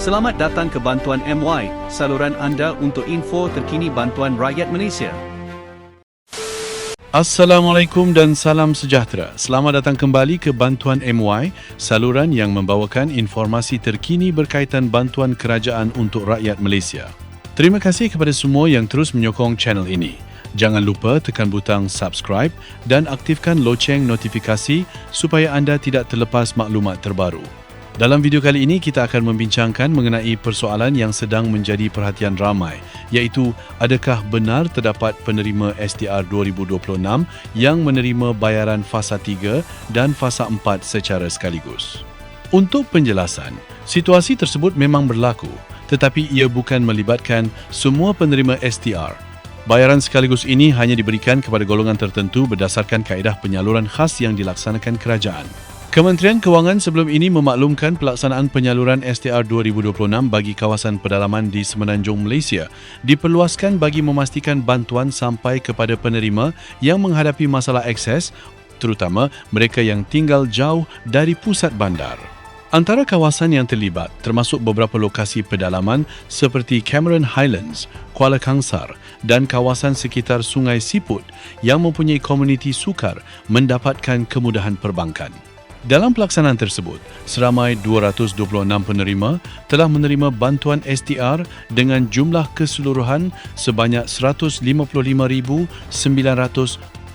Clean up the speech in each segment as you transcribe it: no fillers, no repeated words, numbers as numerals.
Selamat datang ke Bantuan MY, saluran anda untuk info terkini bantuan rakyat Malaysia. Assalamualaikum dan salam sejahtera. Selamat datang kembali ke Bantuan MY, saluran yang membawakan informasi terkini berkaitan bantuan kerajaan untuk rakyat Malaysia. Terima kasih kepada semua yang terus menyokong channel ini. Jangan lupa tekan butang subscribe dan aktifkan loceng notifikasi supaya anda tidak terlepas maklumat terbaru. Dalam video kali ini, kita akan membincangkan mengenai persoalan yang sedang menjadi perhatian ramai, iaitu adakah benar terdapat penerima STR 2026 yang menerima bayaran fasa 3 dan fasa 4 secara sekaligus. Untuk penjelasan, situasi tersebut memang berlaku, tetapi ia bukan melibatkan semua penerima STR. Bayaran sekaligus ini hanya diberikan kepada golongan tertentu berdasarkan kaedah penyaluran khas yang dilaksanakan kerajaan. Kementerian Kewangan sebelum ini memaklumkan pelaksanaan penyaluran STR 2026 bagi kawasan pedalaman di Semenanjung Malaysia diperluaskan bagi memastikan bantuan sampai kepada penerima yang menghadapi masalah akses, terutama mereka yang tinggal jauh dari pusat bandar. Antara kawasan yang terlibat termasuk beberapa lokasi pedalaman seperti Cameron Highlands, Kuala Kangsar dan kawasan sekitar Sungai Siput yang mempunyai komuniti sukar mendapatkan kemudahan perbankan. Dalam pelaksanaan tersebut, seramai 226 penerima telah menerima bantuan STR dengan jumlah keseluruhan sebanyak 155,900.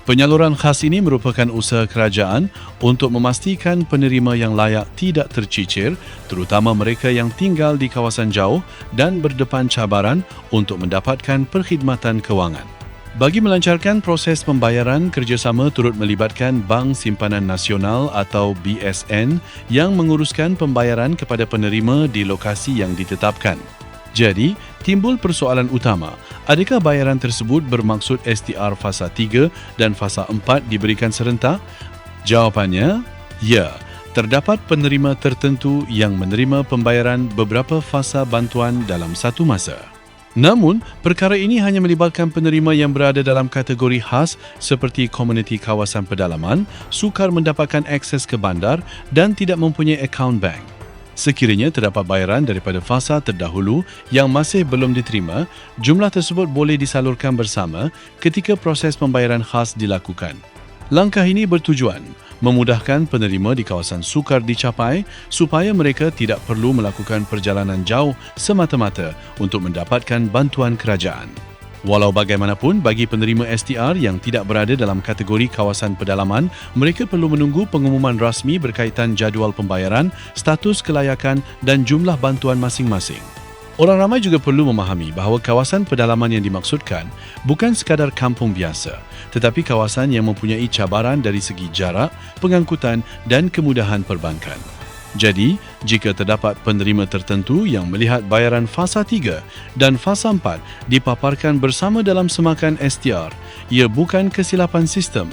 Penyaluran khas ini merupakan usaha kerajaan untuk memastikan penerima yang layak tidak tercicir, terutama mereka yang tinggal di kawasan jauh dan berdepan cabaran untuk mendapatkan perkhidmatan kewangan. Bagi melancarkan proses pembayaran, kerjasama turut melibatkan Bank Simpanan Nasional atau BSN yang menguruskan pembayaran kepada penerima di lokasi yang ditetapkan. Jadi, timbul persoalan utama, adakah bayaran tersebut bermaksud STR fasa 3 dan fasa 4 diberikan serentak? Jawapannya, ya. Terdapat penerima tertentu yang menerima pembayaran beberapa fasa bantuan dalam satu masa. Namun, perkara ini hanya melibatkan penerima yang berada dalam kategori khas seperti komuniti kawasan pedalaman, sukar mendapatkan akses ke bandar dan tidak mempunyai akaun bank. Sekiranya terdapat bayaran daripada fasa terdahulu yang masih belum diterima, jumlah tersebut boleh disalurkan bersama ketika proses pembayaran khas dilakukan. Langkah ini bertujuan memudahkan penerima di kawasan sukar dicapai supaya mereka tidak perlu melakukan perjalanan jauh semata-mata untuk mendapatkan bantuan kerajaan. Walau bagaimanapun, bagi penerima STR yang tidak berada dalam kategori kawasan pedalaman, mereka perlu menunggu pengumuman rasmi berkaitan jadual pembayaran, status kelayakan dan jumlah bantuan masing-masing. Orang ramai juga perlu memahami bahawa kawasan pedalaman yang dimaksudkan bukan sekadar kampung biasa, tetapi kawasan yang mempunyai cabaran dari segi jarak, pengangkutan dan kemudahan perbankan. Jadi, jika terdapat penerima tertentu yang melihat bayaran fasa 3 dan fasa 4 dipaparkan bersama dalam semakan STR, ia bukan kesilapan sistem.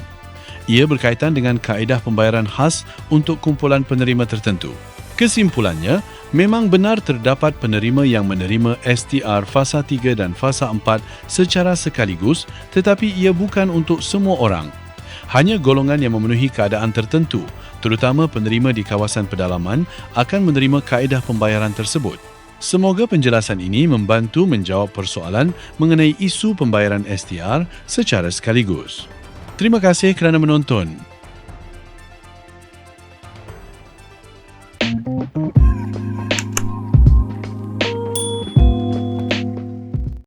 Ia berkaitan dengan kaedah pembayaran khas untuk kumpulan penerima tertentu. Kesimpulannya, memang benar terdapat penerima yang menerima STR fasa 3 dan fasa 4 secara sekaligus, tetapi ia bukan untuk semua orang. Hanya golongan yang memenuhi keadaan tertentu, terutama penerima di kawasan pedalaman, akan menerima kaedah pembayaran tersebut. Semoga penjelasan ini membantu menjawab persoalan mengenai isu pembayaran STR secara sekaligus. Terima kasih kerana menonton.